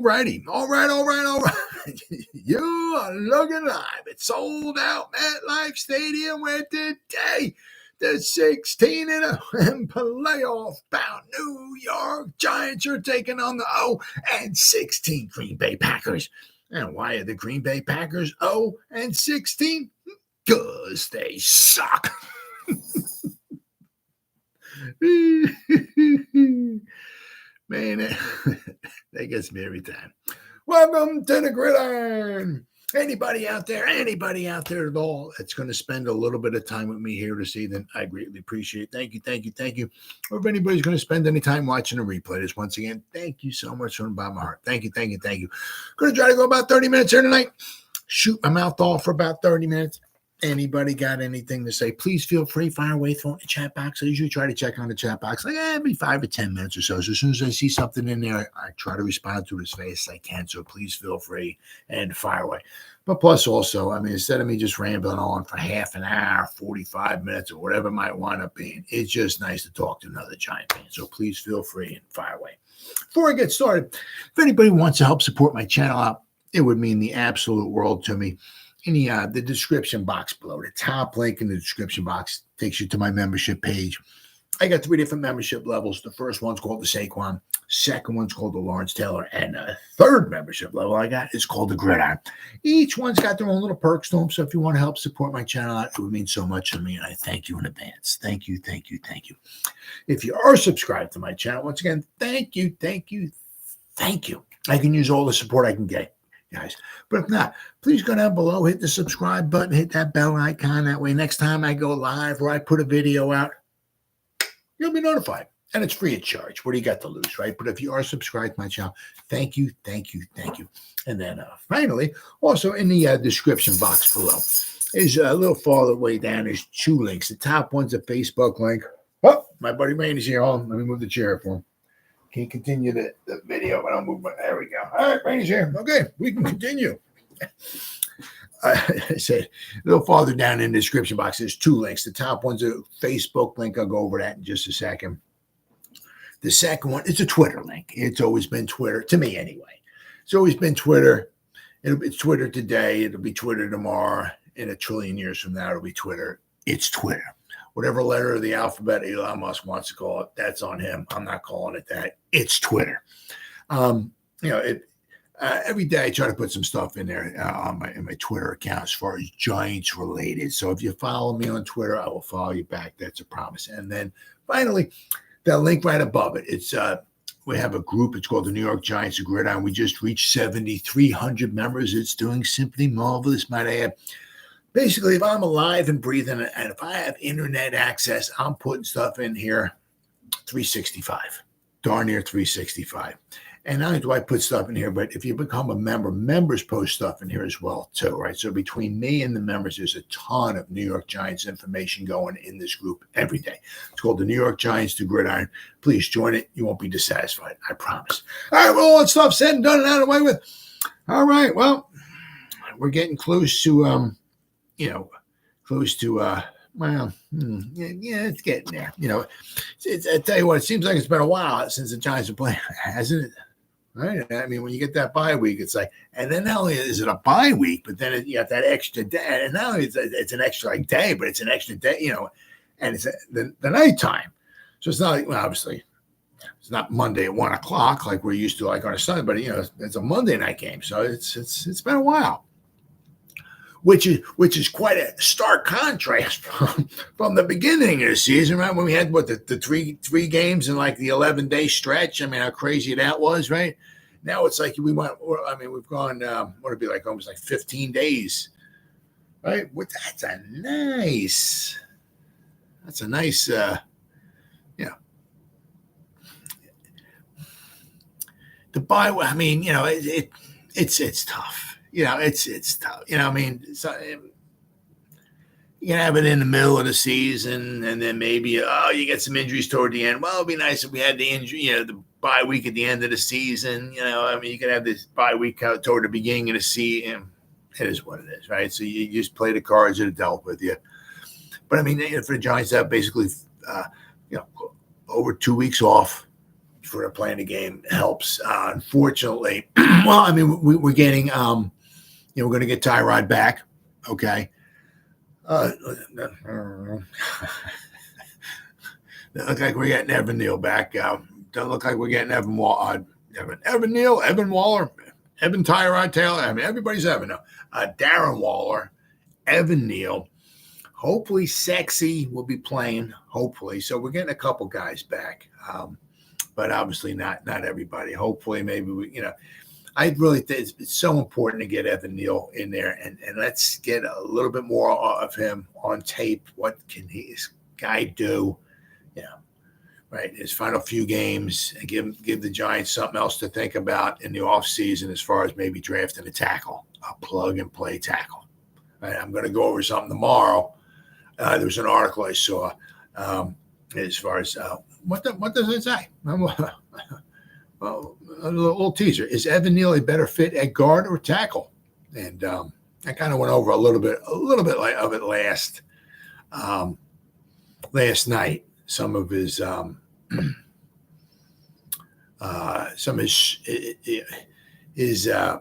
All right. You are looking live. It's sold out MetLife Stadium where today the 16-0 playoff bound New York Giants are taking on the 0-16 Green Bay Packers. And why are the Green Bay Packers 0-16? Because they suck. Man, that gets me every time. Welcome to the Gridiron. Anybody out there at all that's going to spend a little bit of time with me here this evening, I greatly appreciate it. Thank you. Or if anybody's going to spend any time watching a replay this, once again, thank you so much from the bottom of my heart. Thank you. Going to try to go about 30 minutes here tonight. Shoot my mouth off for about 30 minutes. Anybody got anything to say, please feel free, fire away, throw it in the chat box. I usually try to check on the chat box like every 5 or 10 minutes or so. So as soon as I see something in there, I try to respond to it as fast as I can. So please feel free and fire away. But plus also, instead of me just rambling on for half an hour, 45 minutes, or whatever it might wind up being, it's just nice to talk to another Giant fan. So please feel free and fire away. Before I get started, if anybody wants to help support my channel out, it would mean the absolute world to me. In the description box below, the top link in the description box takes you to my membership page. I got 3 different membership levels. The first one's called the Saquon. Second one's called the Lawrence Taylor. And the third membership level I got is called the Gridiron. Each one's got their own little perks to them. So if you want to help support my channel, it would mean so much to me. And I thank you in advance. Thank you. If you are subscribed to my channel, once again, thank you. I can use all the support I can get, guys. But if not, please go down below, hit the subscribe button, hit that bell icon. That way, next time I go live or I put a video out, you'll be notified. And it's free of charge. What do you got to lose, right? But if you are subscribed to my channel, thank you. And then finally, also in the description box below is a little farther way down. There's 2 links. The top one's a Facebook link. Oh, my buddy Rainey's here. Hold on. Let me move the chair for him. Can you continue the video? I don't move. There we go. All right, Rainey's here. Okay, we can continue. I said a little farther down in the description box, there's 2 links. The top one's a Facebook link. I'll go over that in just a second. The second one is a Twitter link. It's always been Twitter, to me anyway. It's always been Twitter. It's Twitter today. It'll be Twitter tomorrow. In a trillion years from now, it'll be Twitter. It's Twitter. Whatever letter of the alphabet Elon Musk wants to call it, that's on him. I'm not calling it that. It's Twitter. Every day I try to put some stuff in there in my Twitter account as far as Giants related. So if you follow me on Twitter, I will follow you back. That's a promise. And then finally, that link right above it. It's we have a group. It's called the New York Giants, the Gridiron. We just reached 7,300 members. It's doing simply marvelous, might I add. Basically, if I'm alive and breathing and if I have internet access, I'm putting stuff in here 365, darn near 365. And not only do I put stuff in here, but if you become a member, members post stuff in here as well, too, right? So between me and the members, there's a ton of New York Giants information going in this group every day. It's called the New York Giants, the Gridiron. Please join it. You won't be dissatisfied. I promise. All right, well, all that stuff said and done and out of the way with. All right, well, we're getting close to, it's getting there. I tell you what, it seems like it's been a while since the Giants are playing, hasn't it? Right? When you get that bye week, it's like, and then not only is it a bye week, but then you got that extra day, and not only it's an extra day, but it's an extra day, and it's the nighttime. So it's not like, well, obviously, it's not Monday at 1:00 like we're used to, like on a Sunday, but it's a Monday night game, so it's been a while. Which is quite a stark contrast from the beginning of the season, right? When we had the three games in like the 11-day stretch. How crazy that was, right? Now it's like we've gone what would it be like, almost like 15 days, right? That's a nice. The bye. It's tough. It's tough. So you can have it in the middle of the season, and then maybe you get some injuries toward the end. Well, it'd be nice if we had the injury, the bye week at the end of the season. You could have this bye week out toward the beginning of the season. It is what it is, right? So you just play the cards that are dealt with you. But for the Giants to have basically over 2 weeks off, for playing the game helps. Unfortunately, well, I mean, we're getting, we're going to get Tyrod back. Okay. Doesn't look like we're getting Evan Neal back. Doesn't look like we're getting Evan Neal, Evan Waller, Evan Tyrod Taylor. I mean, everybody's Evan now. Darren Waller, Evan Neal. Hopefully, Sexy will be playing. Hopefully, so we're getting a couple guys back, but obviously not everybody. Hopefully, maybe we, I really think it's so important to get Evan Neal in there and let's get a little bit more of him on tape. What can this guy do? Right, his final few games, and give the Giants something else to think about in the offseason as far as maybe drafting a tackle, a plug-and-play tackle. Right, I'm going to go over something tomorrow. There was an article I saw as far as what does it say? Well, a little teaser. Is Evan Neal a better fit at guard or tackle? And I kind of went over a little bit of it last night. Some of his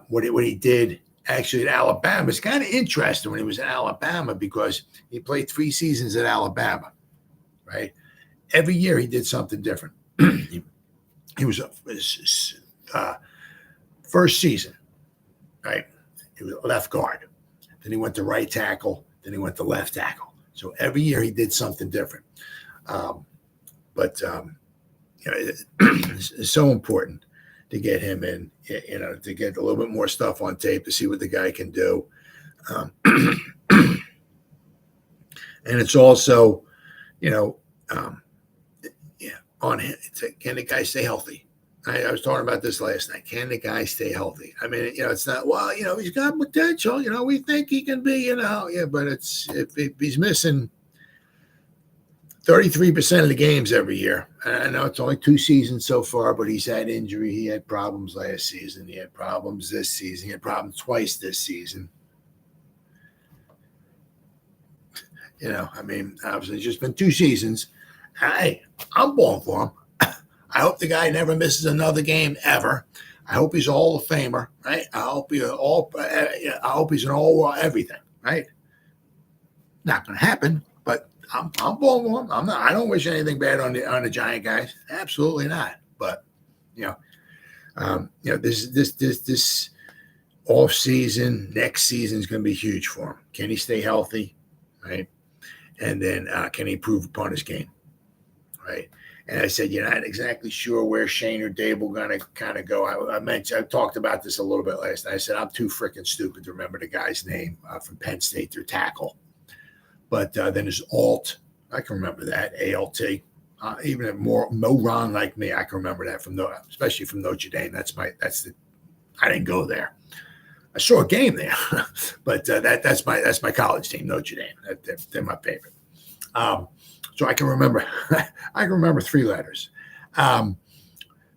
what he did actually at Alabama. It's kind of interesting when he was in Alabama because he played 3 seasons at Alabama, right? Every year he did something different. He was his first season, right? He was left guard. Then he went to right tackle. Then he went to left tackle. So every year he did something different. But it's so important to get him in, to get a little bit more stuff on tape to see what the guy can do. And it's also, on him. Can the guy stay healthy? I was talking about this last night. Can the guy stay healthy? I mean, it's not, well, he's got potential. We think he can be, but it's if he's missing 33% of the games every year. I know it's only 2 seasons so far, but he's had injury. He had problems last season. He had problems this season. He had problems twice this season. Obviously it's just been 2 seasons. Hey, I'm pulling for him. I hope the guy never misses another game ever. I hope he's a Hall of Famer, right? I hope he's an all everything, right? Not going to happen, but I'm pulling for him. I don't wish anything bad on the Giant guys. Absolutely not. But this off season, next season is going to be huge for him. Can he stay healthy, right? And then can he improve upon his game, right? And I said, you're not exactly sure where Shane or Dable going to kind of go. I talked about this a little bit last night. I said, I'm too freaking stupid to remember the guy's name from Penn State, their tackle. But then there's Alt. I can remember that, ALT. Even more moron like me, I can remember that especially from Notre Dame. I didn't go there. I saw a game there, but that's my college team, Notre Dame. They're my favorite. So I can remember 3 letters. But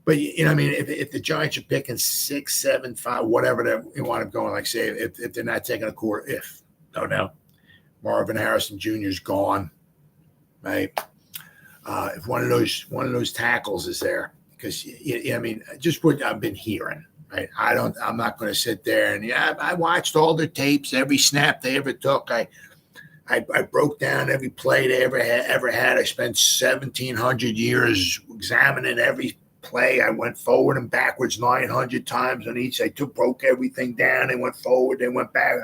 if the Giants are picking 6, 7, 5, whatever they want to go, like say if they're not taking a quarter, Marvin Harrison Jr. is gone, right? If one of those tackles is there, because just what I've been hearing, right? I'm not going to sit there and I watched all their tapes, every snap they ever took. I broke down every play they ever had. I spent 1,700 years examining every play. I went forward and backwards 900 times on each. I broke everything down. They went forward. They went back.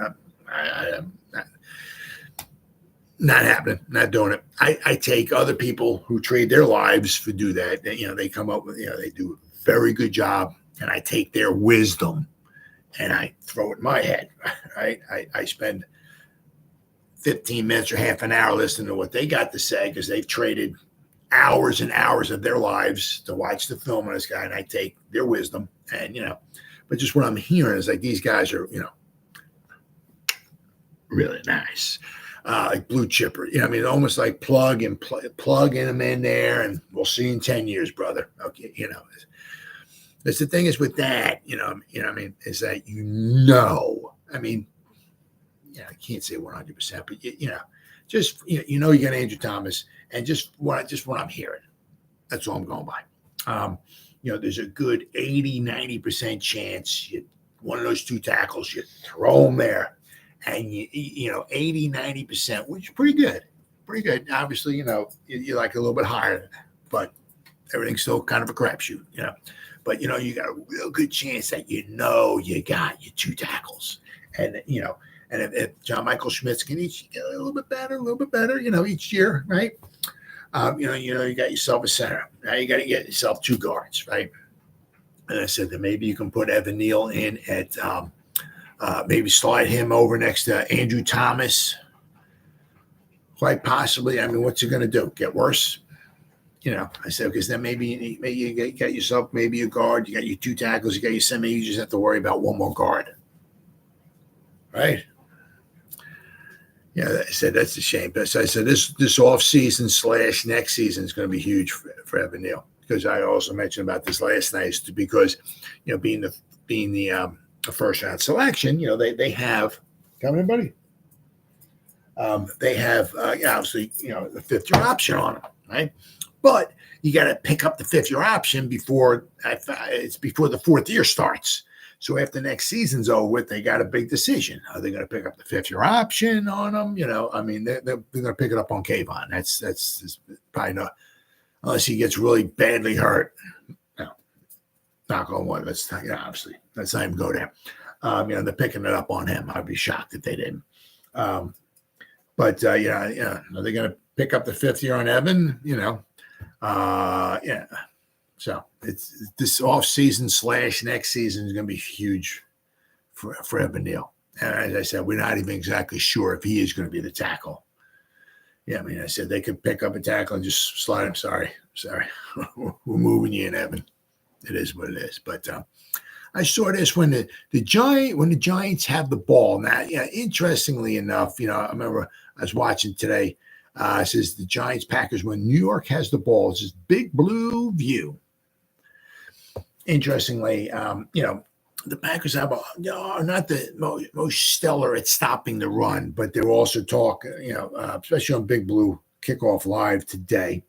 Not happening. Not doing it. I take other people who trade their lives to do that. They come up with, they do a very good job, and I take their wisdom and I throw it in my head. Right? I spend 15 minutes or half an hour listening to what they got to say because they've traded hours and hours of their lives to watch the film on this guy, and I take their wisdom and but just what I'm hearing is like these guys are really nice, like blue chipper. Almost like plug in them in there, and we'll see in 10 years, brother. Okay, that's the thing is with that, is that I can't say 100%, but you got Andrew Thomas, and just what I'm hearing. That's all I'm going by. there's a good 80-90% chance one of those two tackles, you throw them there, and 80-90%, which is pretty good. Pretty good. Obviously, you like a little bit higher, but everything's still kind of a crapshoot, But, you got a real good chance that you got your two tackles. And, and if John Michael Schmitz can each get a little bit better, each year, right? You got yourself a center. Now you got to get yourself two guards, right? And I said that maybe you can put Evan Neal in at maybe slide him over next to Andrew Thomas. Quite possibly. I mean, what's it going to do? Get worse? I said, because then maybe you got yourself maybe a guard. You got your two tackles. You got your center. You just have to worry about one more guard. Right? Yeah, I said that's a shame. But I said this offseason / next season is going to be huge for Evan Neal, because I also mentioned about this last night, because being the first round selection, they have coming in, buddy. They have obviously the 5th-year option on them, right? But you got to pick up the 5th-year option before the 4th year starts. So after next season's over with, they got a big decision. Are they going to pick up the 5th-year option on them? I mean, they're going to pick it up on Kayvon. That's probably not, unless he gets really badly hurt. No, knock on wood. Obviously, let's not even go there. They're picking it up on him. I'd be shocked if they didn't. But are they going to pick up the 5th year on Evan? So it's this off season / next season is going to be huge for Evan Neal. And as I said, we're not even exactly sure if he is going to be the tackle. Yeah, I mean, I said they could pick up a tackle and just slide him. Sorry, we're moving you in, Evan. It is what it is. But I saw this when the Giants have the ball. Now, interestingly enough, I remember I was watching today. It says the Giants Packers when New York has the ball. It's this big blue view. Interestingly, the Packers are not the most stellar at stopping the run, but they're also talking, especially on Big Blue Kickoff Live today.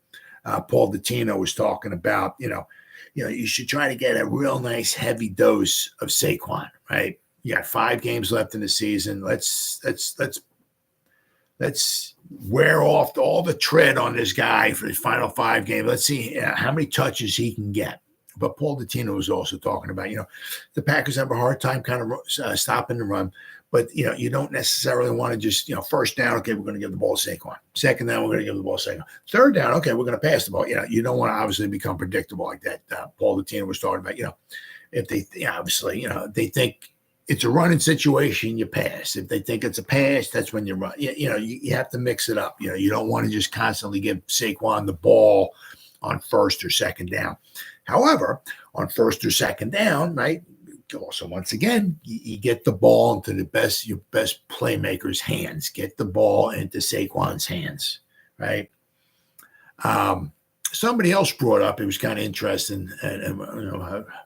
Paul Dottino was talking about, you should try to get a real nice heavy dose of Saquon, right? You got 5 games left in the season. Let's wear off all the tread on this guy for his final 5 games. Let's see how many touches he can get. But Paul Dottino was also talking about, the Packers have a hard time kind of stopping the run. But, you don't necessarily want to just, first down, okay, we're going to give the ball to Saquon. Second down, we're going to give the ball to Saquon. Third down, okay, we're going to pass the ball. You don't want to obviously become predictable like that. Paul Dottino was talking about, if they, obviously, they think it's a running situation, you pass. If they think it's a pass, that's when you run. You have to mix it up. You don't want to just constantly give Saquon the ball on first or second down. However, on first or second down, right, also, once again, you get the ball into your best playmaker's hands. Get the ball into Saquon's hands, right? Somebody else brought up, it was kind of interesting, and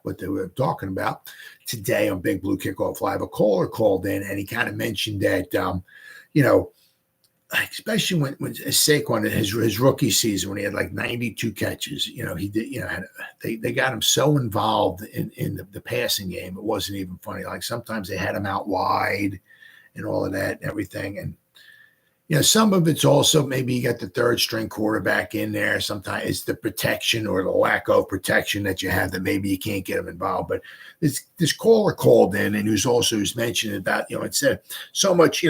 what they were talking about today on Big Blue Kickoff Live. A caller called in, and he kind of mentioned that, especially when Saquon, his rookie season, when he had like 92 catches, he did, they got him so involved in the passing game, it wasn't even funny. Like sometimes they had him out wide and all of that and everything. And, some of it's also maybe you got the 3rd string quarterback in there. Sometimes it's the protection or the lack of protection that you have that maybe you can't get him involved. But this caller called in, and who's mentioning about, it said so much,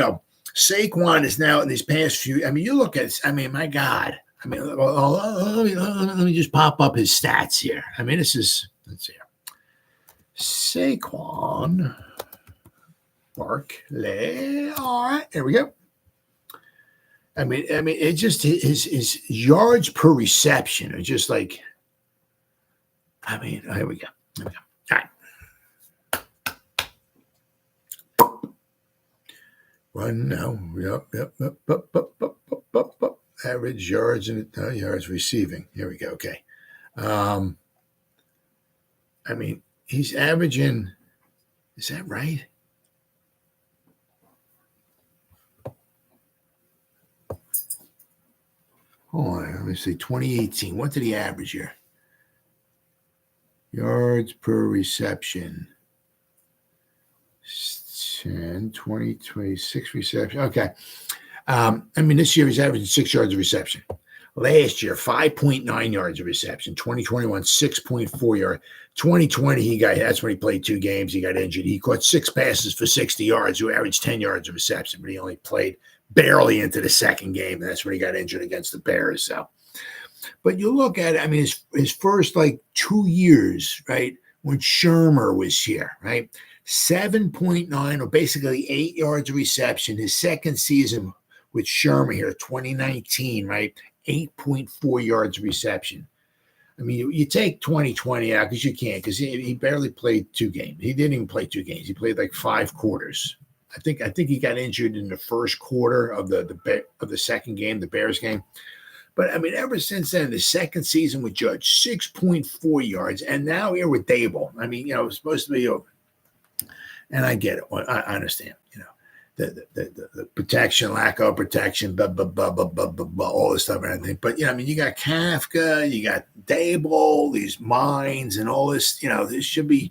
Saquon is now in these past few. I mean, you look at. My God. Let me just pop up his stats here. I mean, this is. Let's see. Saquon Barkley. All right, there we go. I mean, it just his yards per reception are just like. Here we go. All right. Run now. Yep. Average yards and yards receiving. Here we go. Okay. He's averaging. Is that right? Hold on. Let me see. 2018. What did he average here? Yards per reception. 10, 20, 26 reception. Okay. This year he's averaging 6 yards of reception. Last year, 5.9 yards of reception. 2021, 6.4 yards. 2020, that's when he played 2 games. He got injured. He caught 6 passes for 60 yards, who averaged 10 yards of reception, but he only played barely into the second game. And that's when he got injured against the Bears. So, but you look at it, his first 2 years, right, when Shermer was here, right, 7.9 or basically 8 yards of reception. His second season with Shermer here, 2019, right, 8.4 yards of reception. You take 2020 out because you can't, because he barely played 2 games. He didn't even play 2 games. He played 5 quarters. I think he got injured in the first quarter of the second game, the Bears game. But ever since then, the second season with Judge, 6.4 yards, and now here with Dable. It's supposed to be and I get it. I understand. The protection, lack of protection, blah, blah, blah, blah, blah, blah, blah, all this stuff and everything. But, you got Kafka, you got Dable, these mines and all this, this should be,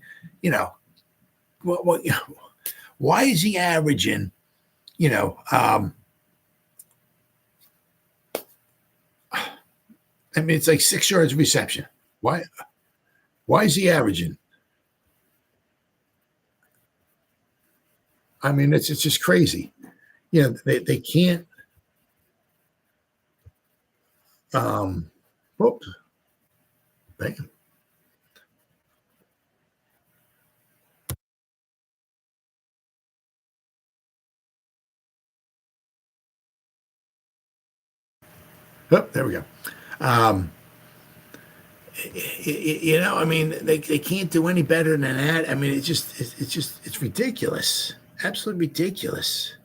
why is he averaging, it's 6 yards of reception. Why is he averaging? It's just crazy. They can't. Whoops. Bam. Oh, there we go. They can't do any better than that. It's ridiculous. Absolutely ridiculous.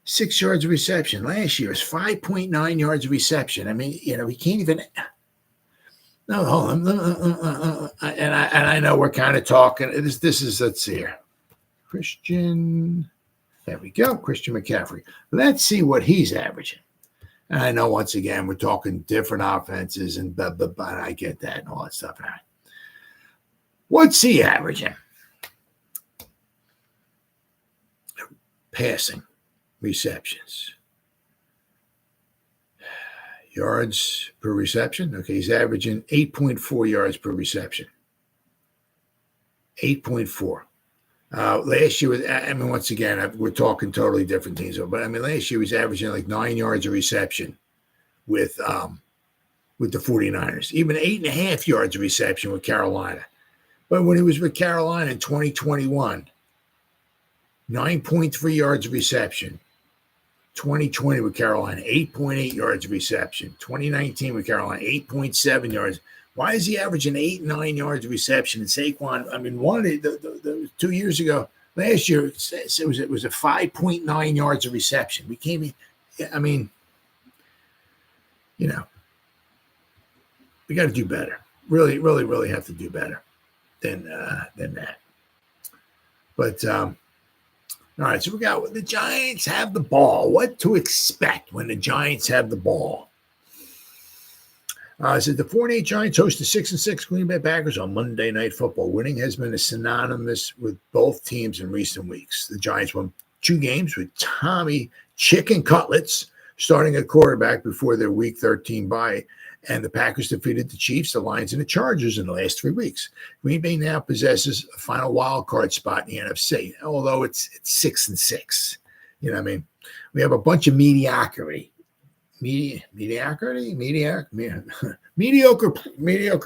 6 yards of reception. Last year is 5.9 yards of reception. We can't even. No, hold on. And I know we're kind of talking. This is, let's see here. Christian. There we go. Christian McCaffrey. Let's see what he's averaging. And I know, once again, we're talking different offenses and blah, blah, blah. And I get that and all that stuff. What's he averaging? Passing receptions. Yards per reception. Okay, he's averaging 8.4 yards per reception. 8.4. Last year was, once again, we're talking totally different teams, but last year he was averaging 9 yards of reception with the 49ers, even 8.5 yards of reception with Carolina. But when he was with Carolina in 2021, 9.3 yards of reception. 2020 with Carolina, 8.8 yards of reception. 2019 with Carolina, 8.7 yards. Why is he averaging 8 and 9 yards of reception? And Saquon, one of the 2 years ago, last year, it was a 5.9 yards of reception. We can't be, we got to do better. Really, really, really have to do better than that. But, all right, so we got the Giants have the ball. What to expect when the Giants have the ball? So the 4-8 Giants host the 6-6 Green Bay Packers on Monday Night Football. Winning has been synonymous with both teams in recent weeks. The Giants won 2 games with Tommy Chicken Cutlets starting at quarterback before their Week 13 bye, and the Packers defeated the Chiefs, the Lions, and the Chargers in the last 3 weeks. Green Bay now possesses a final wild card spot in the NFC, although it's 6-6. You know what I mean? We have a bunch of mediocrity mediocre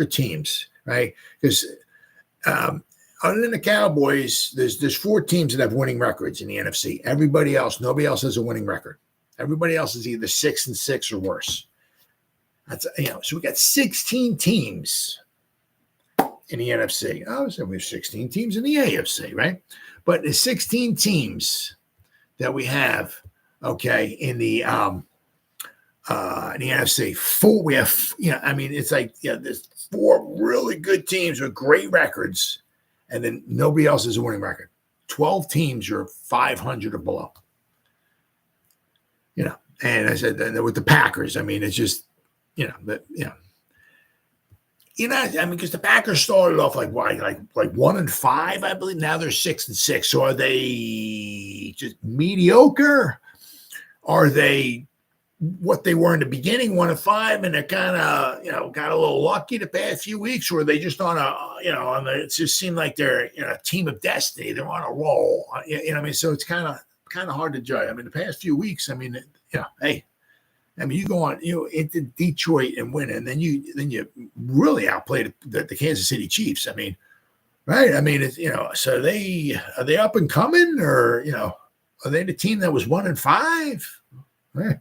teams, right? Because other than the Cowboys, there's 4 teams that have winning records in the NFC. Nobody else has a winning record. Everybody else is either 6-6 or worse. That's so we got 16 teams in the NFC. Oh, so we have 16 teams in the AFC, right? But the 16 teams that we have, okay, in the NFC, 4 we have, it's there's 4 really good teams with great records, and then nobody else has a winning record. 12 teams are 500 or below. And I said that with the Packers, it's just, I mean, because the Packers started off like 1-5, I believe. Now they're 6-6. So are they just mediocre? Are they what they were in the beginning, 1-5, and they're kind of, got a little lucky the past few weeks, or are they just on it just seemed like they're a team of destiny. They're on a roll. I mean, so it's kind of hard to judge. I mean, the past few weeks, I mean, hey, I mean, you go on, into Detroit and win, and then you really outplayed the Kansas City Chiefs. I mean, right? I mean, it's, so are they up and coming, or are they the team that was 1-5? Right.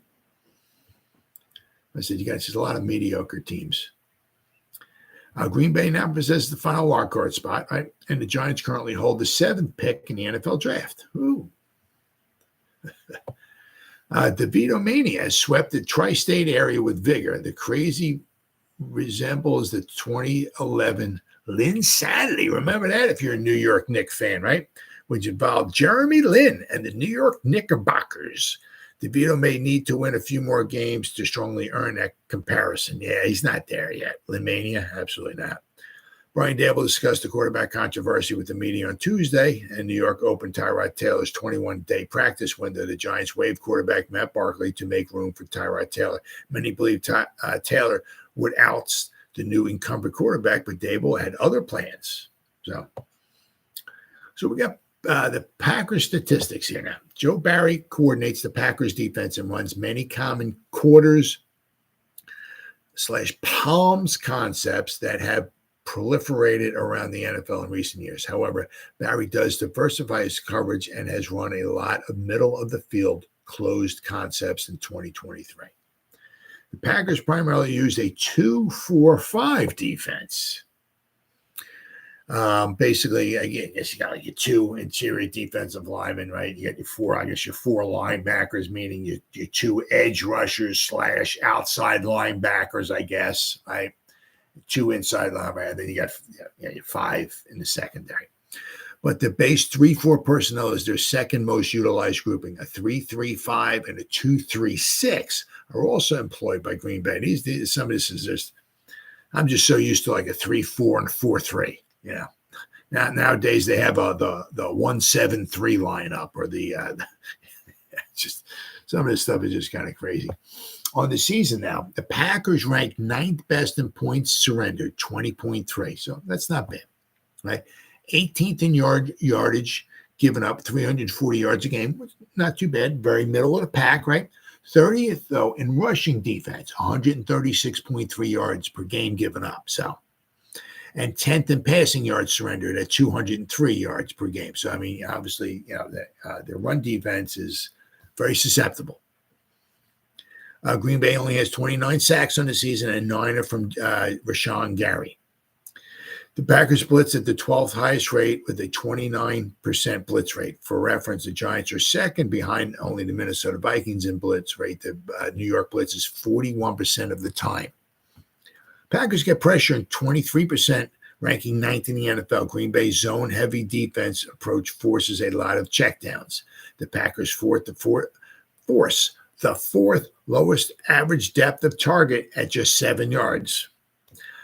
I said, you got just a lot of mediocre teams. Green Bay now possesses the final wild card spot, right? And the Giants currently hold the 7th pick in the NFL draft. Ooh. DeVito Mania has swept the tri-state area with vigor. The crazy resembles the 2011 Lynn Saturday. Remember that if you're a New York Knicks fan, right? Which involved Jeremy Lin and the New York Knickerbockers. DeVito may need to win a few more games to strongly earn that comparison. Yeah, he's not there yet. Lin Mania? Absolutely not. Brian Daboll discussed the quarterback controversy with the media on Tuesday, and New York opened Tyrod Taylor's 21-day practice window. The Giants waived quarterback Matt Barkley to make room for Tyrod Taylor. Many believe Taylor would oust the new incumbent quarterback, but Daboll had other plans. So we got the Packers statistics here now. Joe Barry coordinates the Packers defense and runs many common quarters/palms concepts that have proliferated around the NFL in recent years. However, Barry does diversify his coverage and has run a lot of middle-of-the-field closed concepts in 2023. The Packers primarily used a 2-4-5 defense. Basically, again, you got like your 2 interior defensive linemen, right? You got your 4 linebackers, meaning your 2 edge rushers / outside linebackers, I guess, right? 2 inside linebackers, then you got your 5 in the secondary. But the base 3-4 personnel is their second most utilized grouping. A 3-3-5 and a 2-3-6 are also employed by Green Bay. Some of this is just, I'm just so used to like a 3-4 and 4-3. Nowadays they have the 1-7-3 lineup, or the just some of this stuff is just kind of crazy. On the season now, the Packers ranked 9th best in points surrendered, 20.3. So that's not bad, right? 18th in yardage given up, 340 yards a game. Not too bad. Very middle of the pack, right? 30th, though, in rushing defense, 136.3 yards per game given up. So, and 10th in passing yards surrendered at 203 yards per game. So, I mean, obviously, their run defense is very susceptible. Green Bay only has 29 sacks on the season, and 9 are from Rashawn Gary. The Packers blitz at the 12th highest rate with a 29% blitz rate. For reference, the Giants are second behind only the Minnesota Vikings in blitz rate. The New York blitz is 41% of the time. Packers get pressure in 23%, ranking 9th in the NFL. Green Bay's zone-heavy defense approach forces a lot of checkdowns. The Packers force the 4th lowest average depth of target at just 7 yards.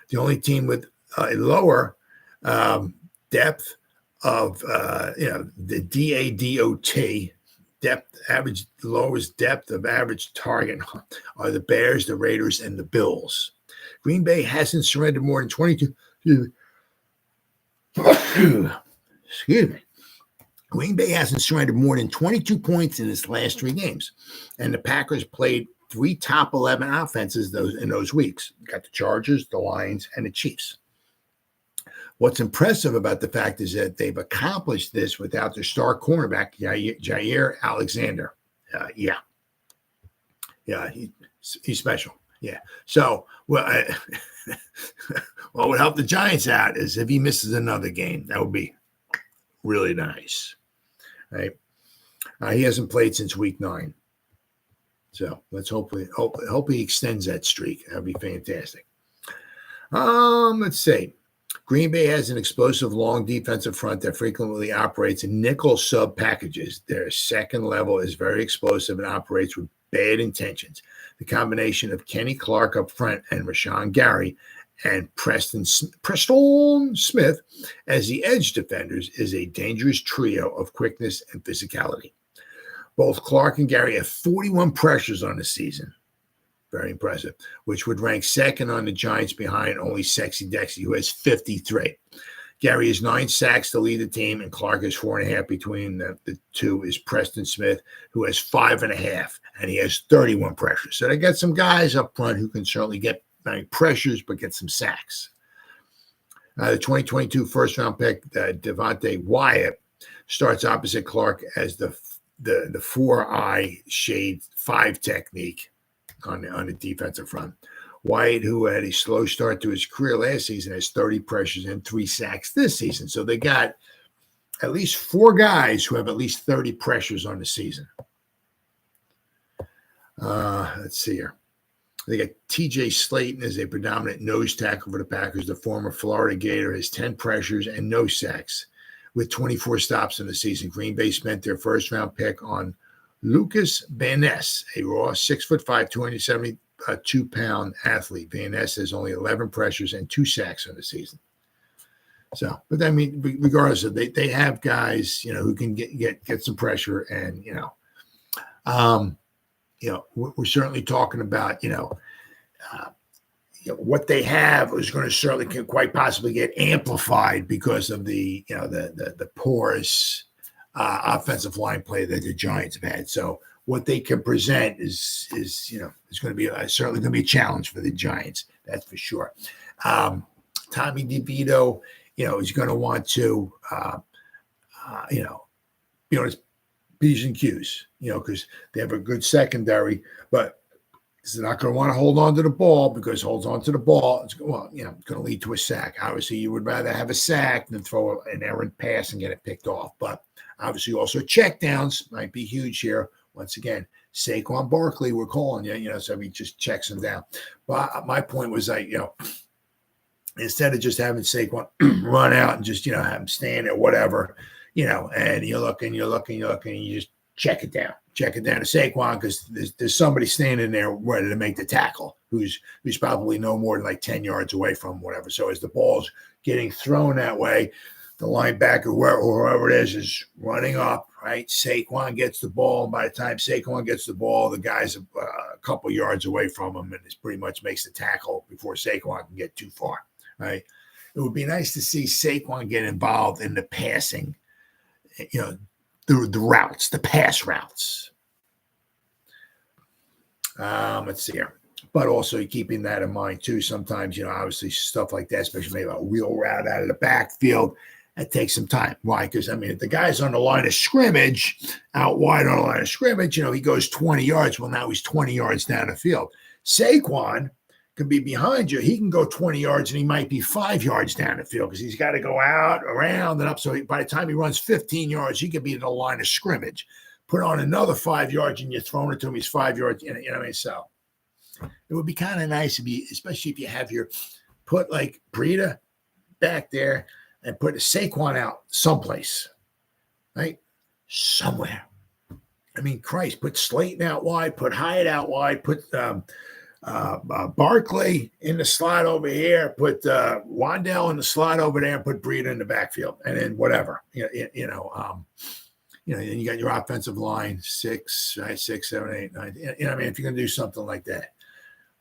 The only team with a lower depth of, the DADOT, lowest depth of average target are the Bears, the Raiders, and the Bills. Green Bay hasn't surrendered more than 22. Excuse me. Green Bay hasn't surrendered more than 22 points in its last 3 games, and the Packers played 3 top 11 offenses in those weeks. You got the Chargers, the Lions, and the Chiefs. What's impressive about the fact is that they've accomplished this without their star cornerback, Jair Alexander. He's special. Yeah. So, what would help the Giants out is if he misses another game. That would be really nice, right? He hasn't played since week 9. So let's hope he extends that streak. That'd be fantastic. Let's see. Green Bay has an explosive long defensive front that frequently operates in nickel sub packages. Their second level is very explosive and operates with bad intentions. The combination of Kenny Clark up front and Rashawn Gary and Preston Smith as the edge defenders is a dangerous trio of quickness and physicality. Both Clark and Gary have 41 pressures on the season. Very impressive, which would rank second on the Giants behind only Sexy Dexy, who has 53. Gary has 9 sacks to lead the team, and Clark has 4.5. Between the two is Preston Smith, who has 5.5, and he has 31 pressures. So they got some guys up front who can certainly get pressures, but get some sacks. The 2022 first-round pick, Devonte Wyatt, starts opposite Clark as the 4-eye shade 5 technique on the defensive front. Wyatt, who had a slow start to his career last season, has 30 pressures and 3 sacks this season. So they got at least 4 guys who have at least 30 pressures on the season. Let's see here. They got TJ Slayton as a predominant nose tackle for the Packers. The former Florida Gator has 10 pressures and no sacks with 24 stops in the season. Green Bay spent their first-round pick on Lucas Van Ness, a raw 6'5", 272-pound athlete. Van Ness has only 11 pressures and 2 sacks in the season. So, but I mean, regardless of they have guys, who can get some pressure, and we're certainly talking about, what they have is going to certainly can quite possibly get amplified because of the porous offensive line play that the Giants have had. So what they can present is going to be certainly going to be a challenge for the Giants. That's for sure. Tommy DeVito, is going to want to, be on his P's and Q's, because they have a good secondary, but he's not going to want to hold on to the ball, because holds on to the ball, it's going to lead to a sack. Obviously, you would rather have a sack than throw an errant pass and get it picked off. But obviously, also checkdowns might be huge here. Once again, Saquon Barkley, we're calling you, so he just checks him down. But my point was instead of just having Saquon run out and just, have him stand there, whatever, and you're looking, and you just check it down to Saquon, because there's somebody standing there ready to make the tackle who's probably no more than like 10 yards away from whatever. So as the ball's getting thrown that way, the linebacker, whoever it is running up, right? Saquon gets the ball, and by the time Saquon gets the ball, the guy's a couple yards away from him, and it pretty much makes the tackle before Saquon can get too far, right? It would be nice to see Saquon get involved in the passing, the routes, the pass routes. Let's see here. But also keeping that in mind, too, sometimes, obviously stuff like that, especially maybe a wheel route out of the backfield, that takes some time. Why? Because, if the guy's on the line of scrimmage, out wide on the line of scrimmage, he goes 20 yards. Well, now he's 20 yards down the field. Saquon could be behind you. He can go 20 yards, and he might be 5 yards down the field because he's got to go out, around, and up. So by the time he runs 15 yards, he could be at the line of scrimmage. Put on another 5 yards, and you're throwing it to him. He's 5 yards. You know what I mean? So it would be kind of nice to be, especially if you have put like Breida back there and put a Saquon out someplace, right? Somewhere. Christ, put Slayton out wide, put Hyatt out wide, put Barkley in the slot over here, put Waddle in the slot over there, and put Breida in the backfield, and then whatever, then you got your offensive line 6, 7, 8, 9. If you're going to do something like that.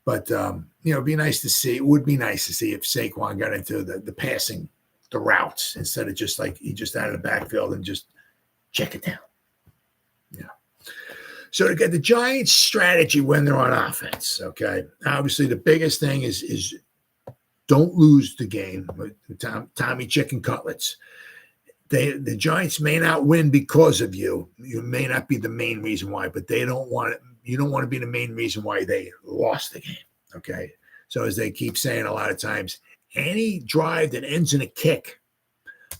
But it'd be nice to see. It would be nice to see if Saquon got into the passing, the routes, instead of just like he just out of the backfield and just check it down. So to get the Giants' strategy when they're on offense, okay. Obviously, the biggest thing is don't lose the game with Tommy Chicken Cutlets. The Giants may not win because of you. You may not be the main reason why, but they don't want it. You don't want to be the main reason why they lost the game, okay? So as they keep saying a lot of times, any drive that ends in a kick,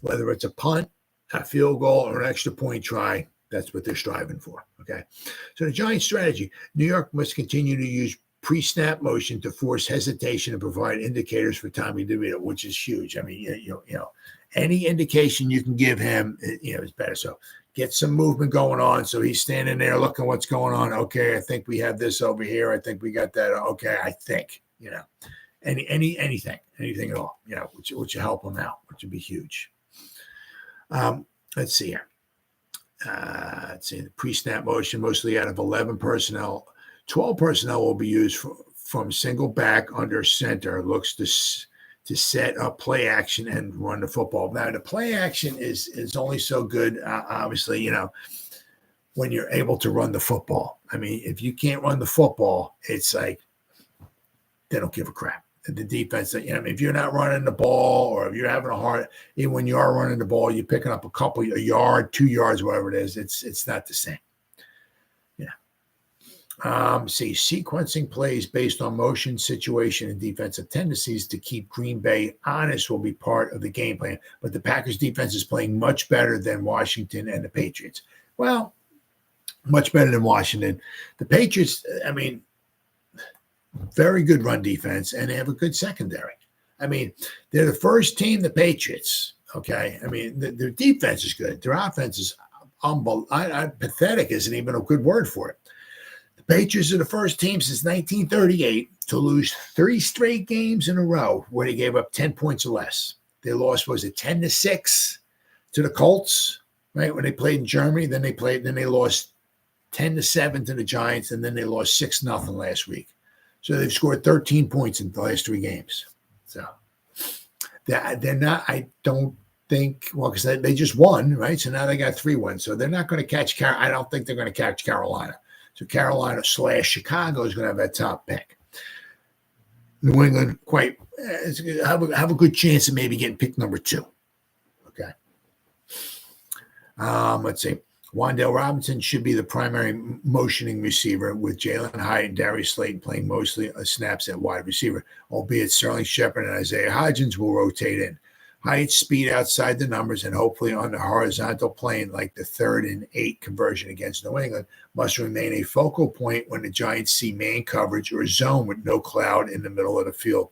whether it's a punt, a field goal, or an extra point try, that's what they're striving for, okay? So the Giants' strategy, New York must continue to use pre-snap motion to force hesitation and provide indicators for Tommy DeVito, which is huge. Any indication you can give him, is better. So get some movement going on. So he's standing there looking what's going on. Okay, I think we have this over here. I think we got that. Okay, I think, anything at all, which would help them out, which would be huge. Let's see here. Let's see, the pre-snap motion, mostly out of 11 personnel. 12 personnel will be used from single back under center. Looks to set up play action and run the football. Now, the play action is only so good, obviously, when you're able to run the football. I mean, if you can't run the football, it's like they don't give a crap. The defense, if you're not running the ball, or if you're having a hard, even when you are running the ball, you're picking up a yard, 2 yards, whatever it is. It's not the same. Sequencing plays based on motion, situation, and defensive tendencies to keep Green Bay honest will be part of the game plan. But the Packers defense is playing much better than Washington and the Patriots. Well, much better than Washington. The Patriots, very good run defense, and they have a good secondary. They're the first team, the Patriots, okay? Their defense is good. Their offense is pathetic isn't even a good word for it. The Patriots are the first team since 1938 to lose 3 straight games in a row where they gave up 10 points or less. They lost, was it 10-6 to the Colts, right? When they played in Germany, then they lost 10-7 to the Giants, and then they lost 6-0 last week. So they've scored 13 points in the last 3 games. So they're not, I don't think, well, because they just won, right? So now they got 3 wins. So they're not going to catch, I don't think they're going to catch Carolina. So Carolina / Chicago is going to have that top pick. New England have a good chance of maybe getting pick number 2. Okay. Let's see. Wan'Dale Robinson should be the primary motioning receiver, with Jalen Hyatt and Darius Slayton playing mostly snaps at wide receiver, albeit Sterling Shepard and Isaiah Hodgins will rotate in. Hyatt's speed outside the numbers and hopefully on the horizontal plane, like the 3rd and 8 conversion against New England, must remain a focal point when the Giants see man coverage or zone with no cloud in the middle of the field.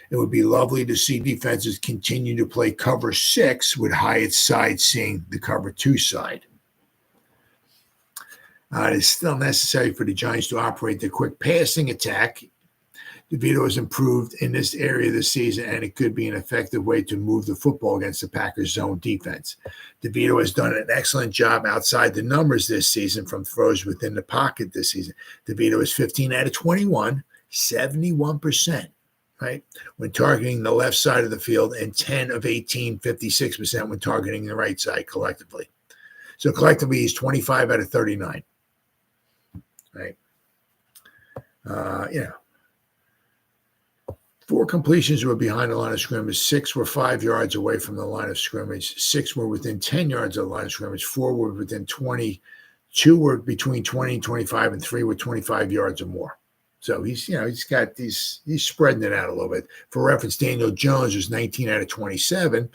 It would be lovely to see defenses continue to play cover 6 with Hyatt's side seeing the cover 2 side. It is still necessary for the Giants to operate the quick passing attack. DeVito has improved in this area this season, and it could be an effective way to move the football against the Packers' zone defense. DeVito has done an excellent job outside the numbers this season from throws within the pocket this season. DeVito is 15 out of 21, 71%. Right, when targeting the left side of the field, and 10 of 18, 56% when targeting the right side collectively. So collectively, he's 25 out of 39. Right. 4 completions were behind the line of scrimmage. 6 were 5 yards away from the line of scrimmage. 6 were within 10 yards of the line of scrimmage. 4 were within 20. 2 were between 20 and 25, and 3 were 25 yards or more. So he's spreading it out a little bit. For reference, Daniel Jones was 19 out of 27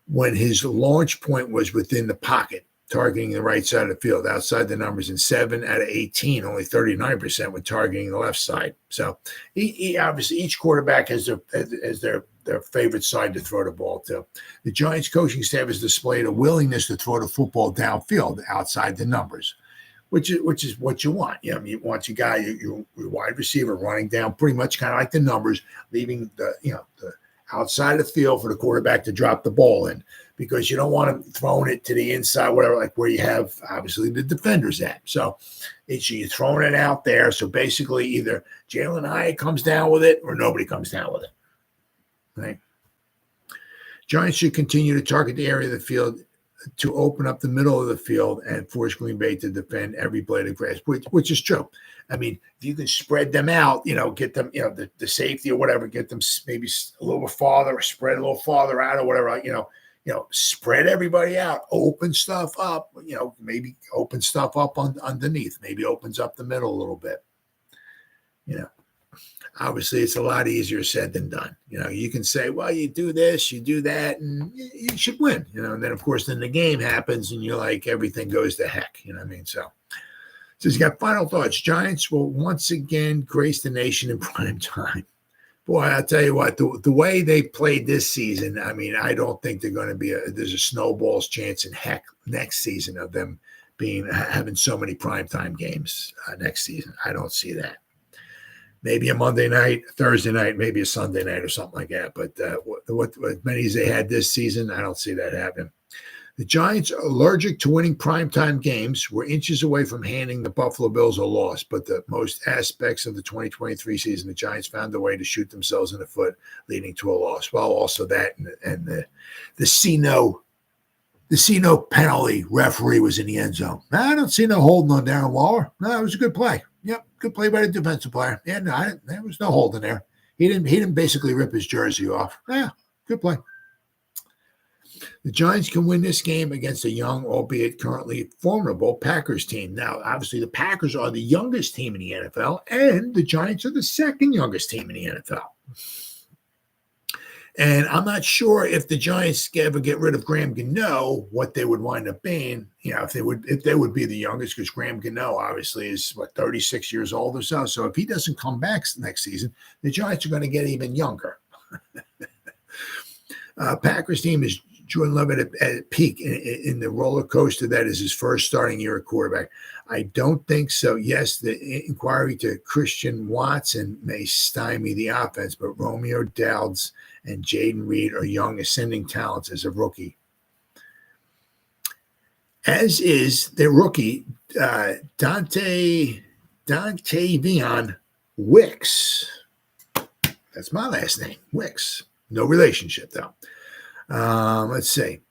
when his launch point was within the pocket, targeting the right side of the field, outside the numbers, and 7 out of 18, only 39% when targeting the left side. So he obviously, each quarterback has their favorite side to throw the ball to. The Giants coaching staff has displayed a willingness to throw the football downfield outside the numbers, which is what you want. You want your guy, your wide receiver running down pretty much kind of like the numbers, leaving the outside of the field for the quarterback to drop the ball in, because you don't want him throwing it to the inside, whatever, like where you have obviously the defenders at. So you're throwing it out there. So basically either Jalen Hyatt comes down with it or nobody comes down with it. Right? Giants should continue to target the area of the field to open up the middle of the field and force Green Bay to defend every blade of grass, which is true. If you can spread them out, get them, the safety or whatever, get them maybe a little farther, spread a little farther out or whatever, spread everybody out, open stuff up, maybe open stuff up underneath, maybe opens up the middle a little bit. Obviously, it's a lot easier said than done. You can say, well, you do this, you do that, and you should win. And then, of course, then the game happens, and you're like, everything goes to heck. So he's got final thoughts. Giants will once again grace the nation in prime time. Boy, I'll tell you what, the way they played this season, I don't think they're going to be there's a snowball's chance in heck next season of them having so many primetime games next season. I don't see that. maybe a Monday night, Thursday night, maybe a Sunday night or something like that. But what many as they had this season, I don't see that happening. The Giants, allergic to winning primetime games, were inches away from handing the Buffalo Bills a loss. But the most aspects of the 2023 season, the Giants found a way to shoot themselves in the foot, leading to a loss. Well, also that and the see no penalty referee was in the end zone. I don't see no holding on Darren Waller. No, it was a good play. Yep, good play by the defensive player. Yeah, no, there was no holding there. He didn't basically rip his jersey off. Yeah, good play. The Giants can win this game against a young, albeit currently formidable, Packers team. Now, obviously, the Packers are the youngest team in the NFL, and the Giants are the second youngest team in the NFL. And I'm not sure if the Giants ever get rid of Graham Gano, what they would wind up being. If they would be the youngest, because Graham Gano obviously is 36 years old or so. So if he doesn't come back next season, the Giants are going to get even younger. Packers team is Julian Love at peak in the roller coaster that is his first starting year at quarterback. I don't think so. Yes, the inquiry to Christian Watson may stymie the offense, but Romeo Dowds and Jaden Reed are young, ascending talents as a rookie. As is their rookie, Dontavion Wicks. That's my last name, Wicks. No relationship, though. Let's see.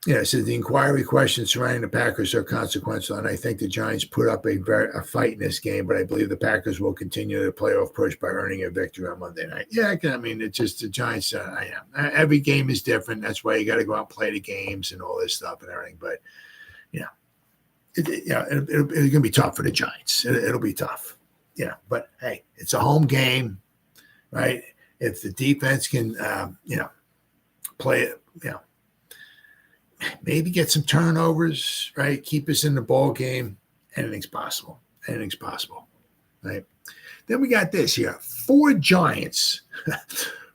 It says the inquiry questions surrounding the Packers are consequential, and I think the Giants put up a fight in this game, but I believe the Packers will continue the playoff push by earning a victory on Monday night. Yeah, I mean, it's just the Giants. Every game is different. That's why you got to go out and play the games and all this stuff and everything. But, it's going to be tough for the Giants. It'll be tough. But, hey, it's a home game, right? If the defense can, play it, maybe get some turnovers, right? Keep us in the ball game. Anything's possible. Anything's possible, right? Then we got this here. 4 Giants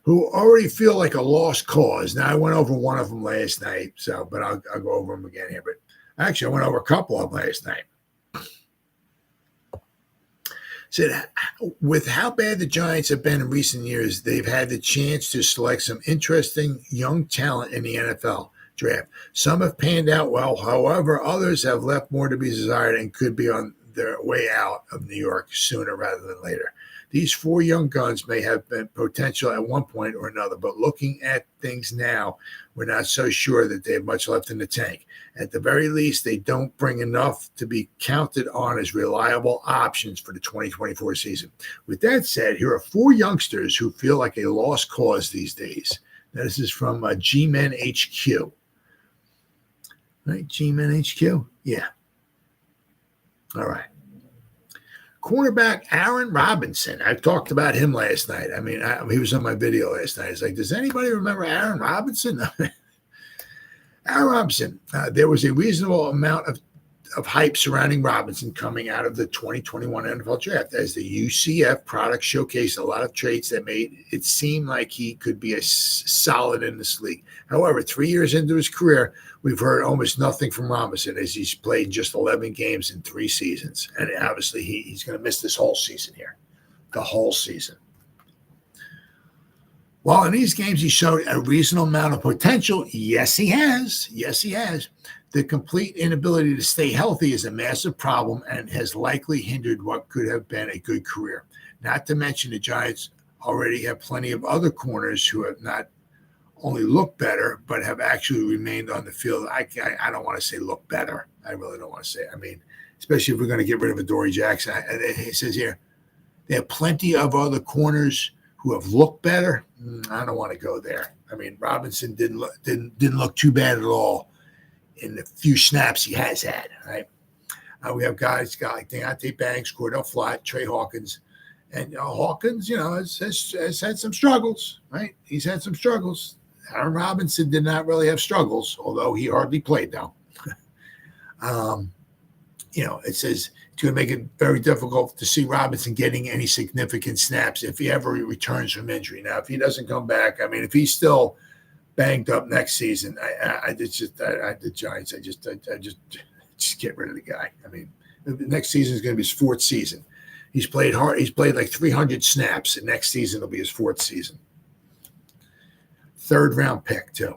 who already feel like a lost cause. Now, I went over one of them last night, but I'll go over them again here. But actually, I went over a couple of them last night. Said, with how bad the Giants have been in recent years, they've had the chance to select some interesting young talent in the NFL draft. Some have panned out well. However, others have left more to be desired and could be on their way out of New York sooner rather than later. These 4 young guns may have been potential at one point or another, but looking at things now, we're not so sure that they have much left in the tank. At the very least, they don't bring enough to be counted on as reliable options for the 2024 season. With that said, here are 4 youngsters who feel like a lost cause these days. Now, this is from G-Men HQ. Right, G-Men HQ? Yeah. All right. Cornerback Aaron Robinson. I talked about him last night. I mean, he was on my video last night. It's like, does anybody remember Aaron Robinson? Aaron Robinson. There was a reasonable amount of hype surrounding Robinson coming out of the 2021 NFL draft, as the UCF product showcased a lot of traits that made it seem like he could be solid in this league. However, 3 years into his career, we've heard almost nothing from Robinson, as he's played just 11 games in 3 seasons. And obviously he's going to miss this whole season here, the whole season. Well, in these games, he showed a reasonable amount of potential. Yes, he has. Yes, he has. The complete inability to stay healthy is a massive problem and has likely hindered what could have been a good career. Not to mention the Giants already have plenty of other corners who have not only looked better, but have actually remained on the field. I don't want to say look better. I really don't want to say it. I mean, especially if we're going to get rid of Adoree Jackson. It says here, they have plenty of other corners who have looked better. I don't want to go there. I mean, Robinson didn't look too bad at all in the few snaps he has had, right? We have guys like Deontay Banks, Cordell Flott, Trey Hawkins. And Hawkins, has had some struggles, right? He's had some struggles. Aaron Robinson did not really have struggles, although he hardly played, though. It says it's going to make it very difficult to see Robinson getting any significant snaps if he ever returns from injury. Now, if he doesn't come back, I mean, if he's still banged up next season, the Giants, I just get rid of the guy. I mean, the next season is going to be his 4th season. He's played hard. He's played like 300 snaps, and next season will be his 4th season. 3rd round pick, too.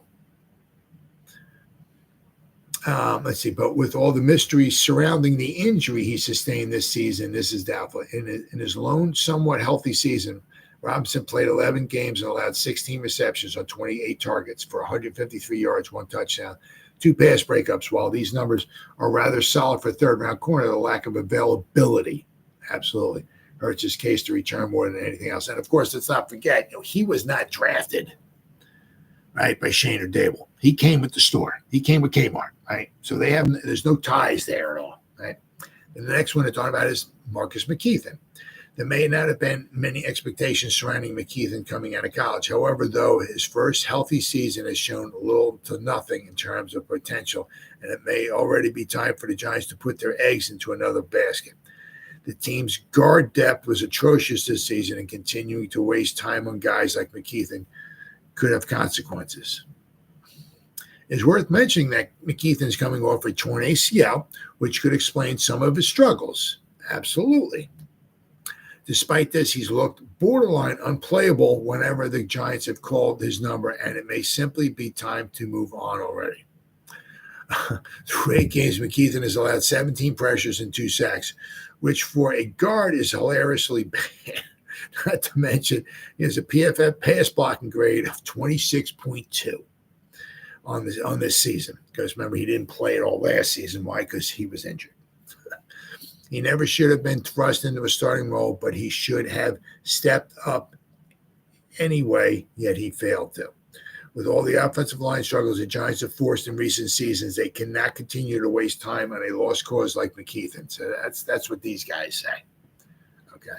Let's see. But with all the mysteries surrounding the injury he sustained this season, this is doubtful. In his lone, somewhat healthy season, Robinson played 11 games and allowed 16 receptions on 28 targets for 153 yards, 1 touchdown, 2 pass breakups. While these numbers are rather solid for a 3rd-round corner, the lack of availability absolutely hurts his case to return more than anything else. And, of course, let's not forget, he was not drafted, right, by Shane or Dable. He came with the store. He came with Kmart, right? So there's no ties there at all, right? And the next one to talk about is Marcus McKethan. There may not have been many expectations surrounding McKethan coming out of college. However, though, his first healthy season has shown little to nothing in terms of potential, and it may already be time for the Giants to put their eggs into another basket. The team's guard depth was atrocious this season, and continuing to waste time on guys like McKethan could have consequences. It's worth mentioning that McKethan is coming off a torn ACL, which could explain some of his struggles. Absolutely. Despite this, he's looked borderline unplayable whenever the Giants have called his number, and it may simply be time to move on already. Through 8 games, McKethan has allowed 17 pressures and 2 sacks, which for a guard is hilariously bad. Not to mention, he has a PFF pass blocking grade of 26.2 on this season. Because remember, he didn't play at all last season. Why? Because he was injured. He never should have been thrust into a starting role, but he should have stepped up anyway, yet he failed to. With all the offensive line struggles the Giants have forced in recent seasons, they cannot continue to waste time on a lost cause like McKethan. So that's what these guys say. Okay.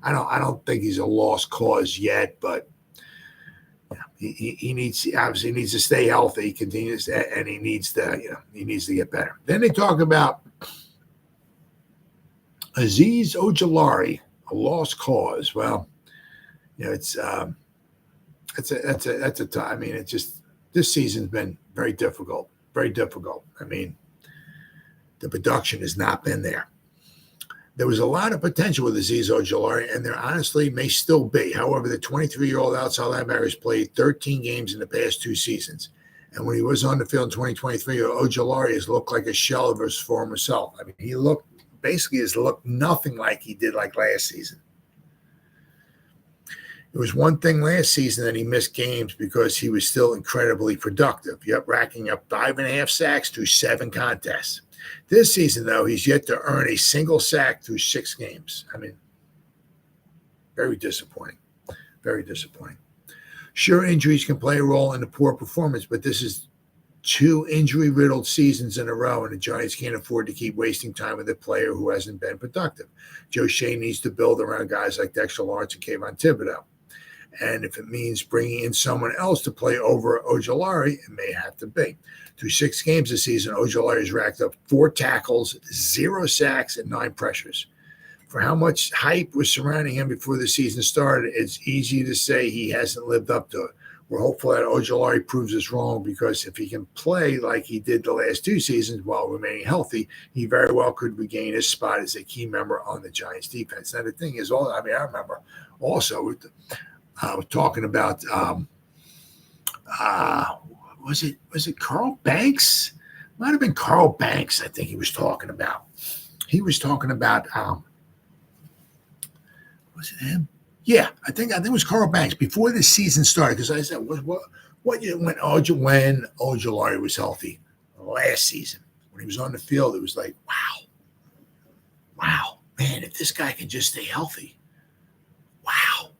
I don't think he's a lost cause yet, but he needs to stay healthy. He continues to, and he needs to get better. Then they talk about Azeez Ojulari, a lost cause. Well, it's that's a time. I mean, it's just this season's been very difficult. Very difficult. I mean, the production has not been there. There was a lot of potential with Azeez Ojulari, and there honestly may still be. However, the 23-year-old outside linebacker has played 13 games in the past 2 seasons. And when he was on the field in 2023, Ojulari has looked like a shell of his former self. I mean, he has looked nothing like he did like last season. It was one thing last season that he missed games because he was still incredibly productive, yet racking up 5.5 sacks through 7 contests. This season, though, he's yet to earn a single sack through 6 games. I mean, very disappointing. Very disappointing. Sure, injuries can play a role in the poor performance, but this is 2 injury-riddled seasons in a row, and the Giants can't afford to keep wasting time with a player who hasn't been productive. Joe Shane needs to build around guys like Dexter Lawrence and Kayvon Thibodeau. And if it means bringing in someone else to play over Ojulari, it may have to be. Through 6 games this season, Ojulari has racked up 4 tackles, 0 sacks, and 9 pressures. For how much hype was surrounding him before the season started, it's easy to say he hasn't lived up to it. We're hopeful that Ojulari proves us wrong, because if he can play like he did the last 2 seasons while remaining healthy, he very well could regain his spot as a key member on the Giants defense. Now, the thing is, I remember also we're talking about was it Carl Banks? Might have been Carl Banks. I think he was talking about. He was talking about. Was it him? Yeah, I think it was Carl Banks before the season started. Because I said, when Ojulari was healthy last season, when he was on the field, it was like, wow, man, if this guy can just stay healthy, wow.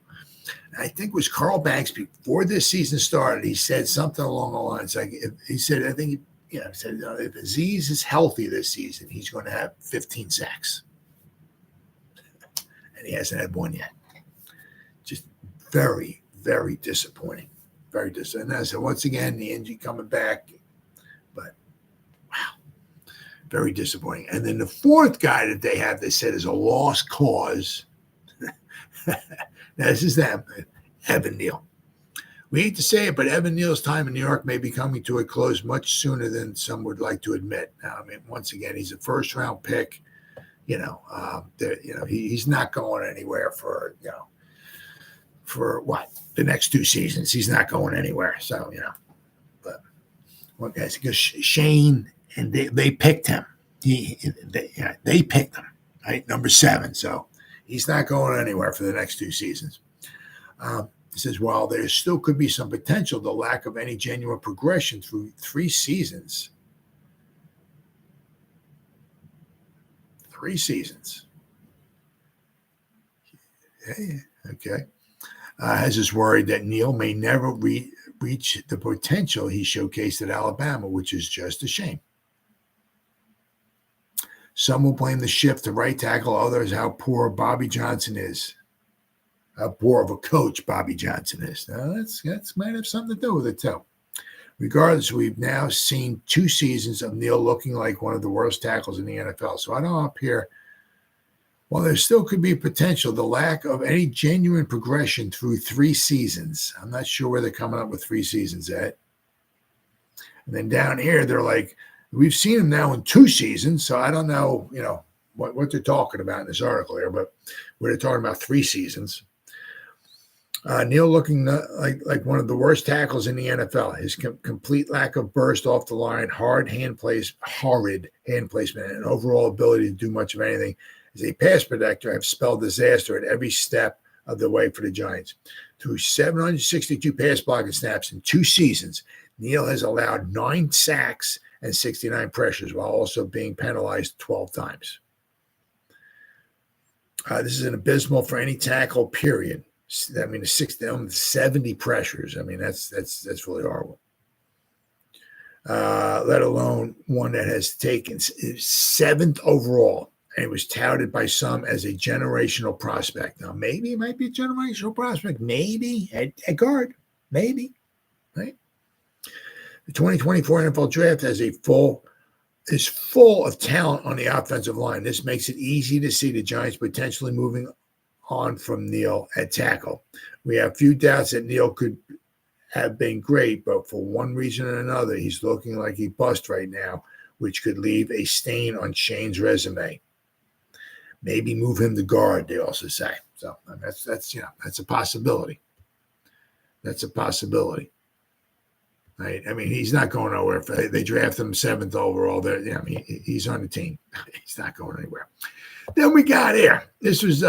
I think it was Carl Banks before this season started. He said something along the lines like, he said, if Azeez is healthy this season, he's going to have 15 sacks. And he hasn't had 1 yet. Just very, very disappointing. Very disappointing. And I said, once again, the injury coming back. But, wow, very disappointing. And then the 4th guy that they have, they said, is a lost cause. Now, this is them, Evan Neal. We hate to say it, but Evan Neal's time in New York may be coming to a close much sooner than some would like to admit. Now, I mean, once again, he's a first-round pick. He's not going anywhere for what the next 2 seasons. He's not going anywhere. So but one guys because Shane and they picked him. They picked him right number 7. So he's not going anywhere for the next 2 seasons. He says, while there still could be some potential, the lack of any genuine progression through 3 seasons. 3 seasons. Okay. Has us worried that Neal may never reach the potential he showcased at Alabama, which is just a shame. Some will blame the shift to right tackle, others how poor Bobby Johnson is. How poor of a coach Bobby Johnson is. Now, that's might have something to do with it, too. Regardless, we've now seen 2 seasons of Neal looking like one of the worst tackles in the NFL. So I know up here, while there still could be potential, the lack of any genuine progression through 3 seasons. I'm not sure where they're coming up with 3 seasons at. And then down here, they're like, we've seen him now in 2 seasons. So I don't know, what they're talking about in this article here, but we're talking about 3 seasons. Neal looking like one of the worst tackles in the NFL. His complete lack of burst off the line, horrid hand placement, and overall ability to do much of anything as a pass protector have spelled disaster at every step of the way for the Giants. Through 762 pass blocking snaps in 2 seasons, Neal has allowed 9 sacks and 69 pressures while also being penalized 12 times. This is an abysmal for any tackle, period. I mean, 70 pressures. I mean, that's really horrible. Let alone one that has taken 7th overall, and it was touted by some as a generational prospect. Now, maybe it might be a generational prospect. Maybe at guard. Maybe, right? The 2024 NFL Draft is full of talent on the offensive line. This makes it easy to see the Giants potentially moving on from Neal at tackle. We have few doubts that Neal could have been great, but for one reason or another, he's looking like he bust right now, which could leave a stain on Shane's resume. Maybe move him to guard, they also say. So that's a possibility. That's a possibility. Right? I mean, he's not going nowhere. If they draft him 7th overall, he's on the team. He's not going anywhere. Then we got here. This was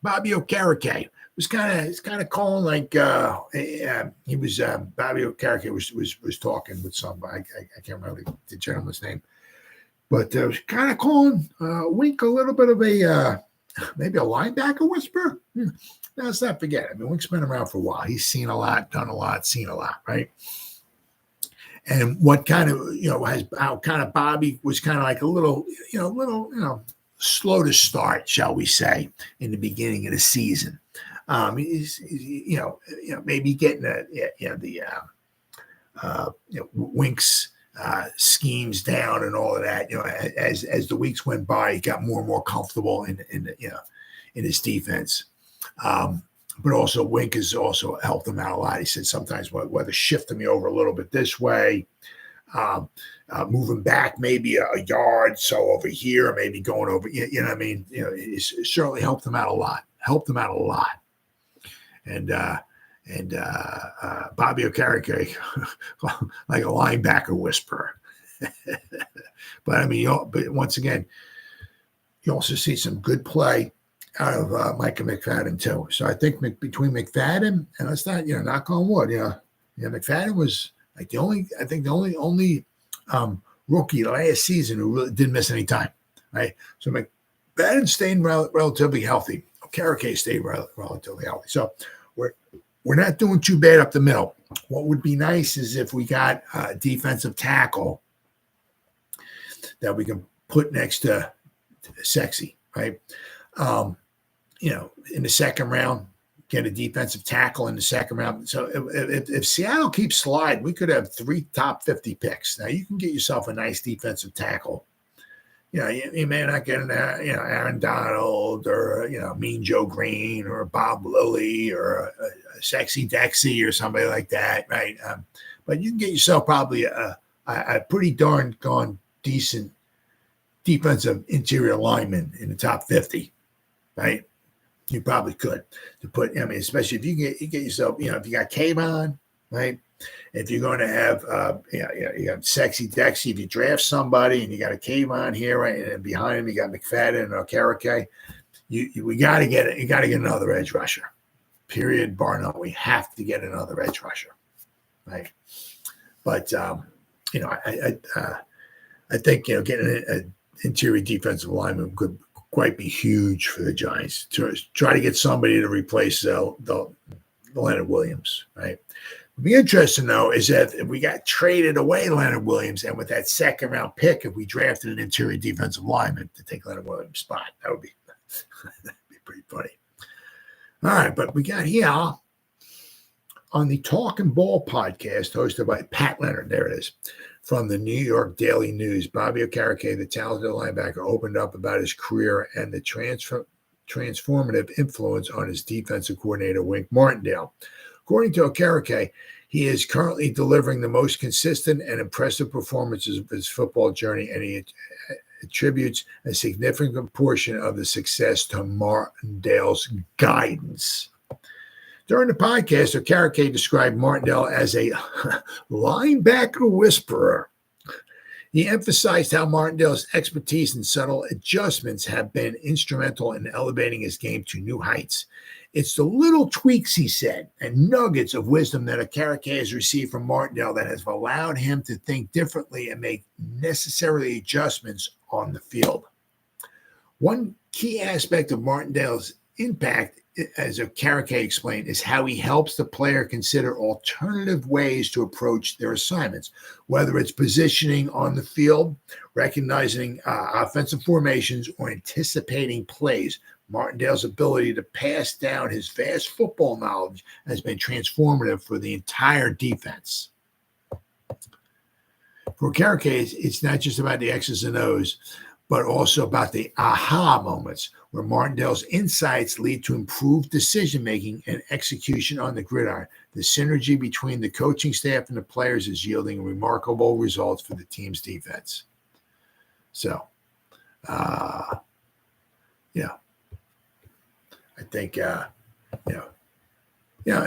Bobby Okereke. It's kind of calling like he was Bobby Okereke was talking with somebody. I can't remember the gentleman's name, but was kind of calling Wink a little bit of a maybe a linebacker whisperer. Now, let's not forget. I mean, Wink's been around for a while. He's seen a lot, done a lot, seen a lot, right? And what kind of how kind of Bobby was kind of like a little slow to start, shall we say, in the beginning of the season. He's maybe getting the Wink's schemes down and all of that. As the weeks went by, he got more and more comfortable in his defense. But also Wink has also helped him out a lot. He said sometimes whether shifting me over a little bit this way, moving back maybe a yard, so over here, maybe going over, what I mean? It's certainly helped him out a lot. And Bobby Okereke, like a linebacker whisperer. But I mean, but once again, you also see some good play out of Micah McFadden too. So I think between McFadden and let's not, knock on wood, McFadden was like the only rookie last season who really didn't miss any time, right? So McFadden stayed relatively healthy. Okereke stayed relatively healthy. So we're not doing too bad up the middle. What would be nice is if we got a defensive tackle that we can put next to Sexy, right? In the second round, get a defensive tackle in the second round. So if Seattle keeps sliding, we could have 3 top 50 picks. Now you can get yourself a nice defensive tackle. You may not get an Aaron Donald or Mean Joe Green or Bob Lilly or a Sexy Dexy or somebody like that, right? But you can get yourself probably a pretty darn decent defensive interior lineman in the top 50, right? You probably could to put. I mean, especially if you get yourself, if you got Kayvon, right? If you're going to have, you got Sexy Dexy. If you draft somebody and you got a Kayvon here, right, and behind him you got McFadden or Karake, we got to get it. You got to get another edge rusher. Period. Bar none. We have to get another edge rusher, right? But I think getting an interior defensive lineman could quite be huge for the Giants to try to get somebody to replace the Leonard Williams, right? It'd be interesting, though, is that if we got traded away Leonard Williams, and with that second round pick, if we drafted an interior defensive lineman to take Leonard Williams' spot, that'd be pretty funny. All right, but we got here on the Talking Ball podcast hosted by Pat Leonard. There it is. From the New York Daily News, Bobby Okereke, the talented linebacker, opened up about his career and the transformative influence on his defensive coordinator, Wink Martindale. According to Okereke, he is currently delivering the most consistent and impressive performances of his football journey, and he attributes a significant portion of the success to Martindale's guidance. During the podcast, Okereke described Martindale as a linebacker whisperer. He emphasized how Martindale's expertise and subtle adjustments have been instrumental in elevating his game to new heights. It's the little tweaks, he said, and nuggets of wisdom that Okereke has received from Martindale that has allowed him to think differently and make necessary adjustments on the field. One key aspect of Martindale's impact, as Okereke explained, is how he helps the player consider alternative ways to approach their assignments, whether it's positioning on the field, recognizing offensive formations, or anticipating plays. Martindale's ability to pass down his vast football knowledge has been transformative for the entire defense. For Okereke, it's not just about the X's and O's, but also about the aha moments where Martindale's insights lead to improved decision-making and execution on the gridiron. The synergy between the coaching staff and the players is yielding remarkable results for the team's defense. So, I think, I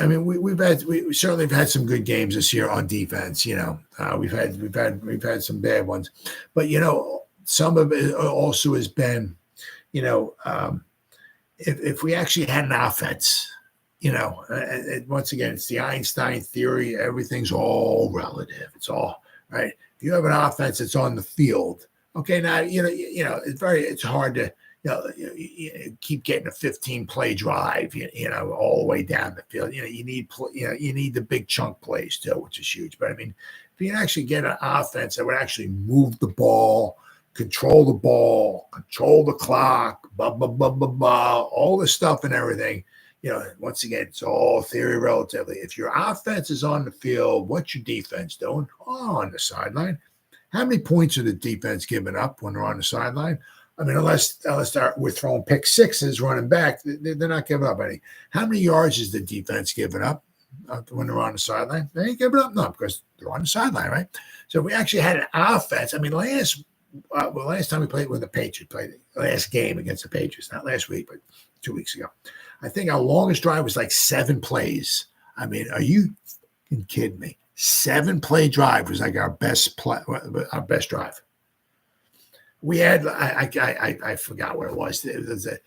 mean, we certainly have had some good games this year on defense. We've had some bad ones, but some of it also has been, if we actually had an offense, once again, it's the Einstein theory. Everything's all relative. It's all right. If you have an offense that's on the field, okay, now it's hard to keep getting a 15-play drive, all the way down the field. You need the big chunk plays too, which is huge. But I mean, if you can actually get an offense that would actually move the ball, control the clock, all the stuff and everything. Once again, it's all theory relatively. If your offense is on the field, what's your defense doing? On the sideline. How many points are the defense giving up when they're on the sideline? I mean, unless we're throwing pick sixes running back, they're not giving up any. How many yards is the defense giving up when they're on the sideline? They ain't giving up none because they're on the sideline, right? So we actually had an offense. I mean, last time we played with the Patriots, played the last game against the Patriots, not last week, but 2 weeks ago. I think our longest drive was like 7 plays. I mean, are you kidding me? 7-play drive was like our best drive. We had, I forgot what it was. It was a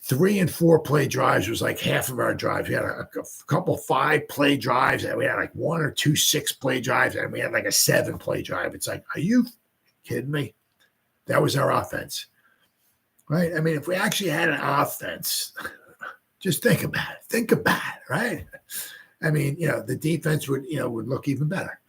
3 and 4 play drives was like half of our drives. We had a couple 5-play drives, and we had like 1 or 2 6-play drives, and we had like a 7-play drive. It's like, are you kidding me? That was our offense, right? I mean, if we actually had an offense, just think about it, right? I mean, the defense would look even better.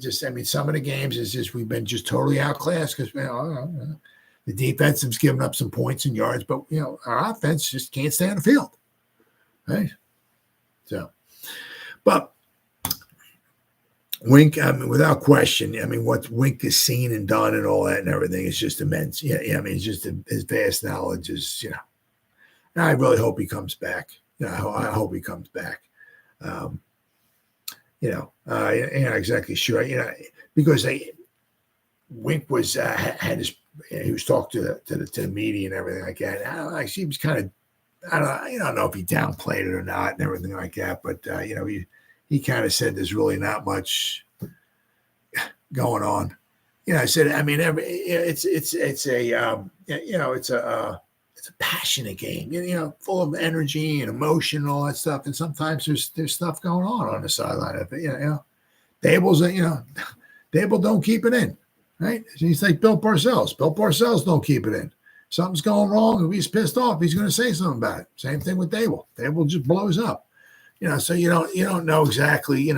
Some of the games is just we've been just totally outclassed because the defense has given up some points and yards, but our offense just can't stay on the field, right? So, but Wink, I mean, without question, I mean, what Wink has seen and done and all that and everything is just immense. I mean, it's just his vast knowledge is, and I really hope he comes back. I hope he comes back. Not exactly sure, because Wink was had his he was talking to the media and everything like that. I don't know, he was kind of I don't know if he downplayed it or not and everything like that, but he kind of said there's really not much going on. I said I mean it's a passionate game, full of energy and emotion and all that stuff. And sometimes there's stuff going on the sideline of it. Dable don't keep it in, right? He's like Bill Parcells. Bill Parcells don't keep it in. Something's going wrong. If he's pissed off, he's going to say something about it. Same thing with Dable. Dable just blows up, So you don't know exactly,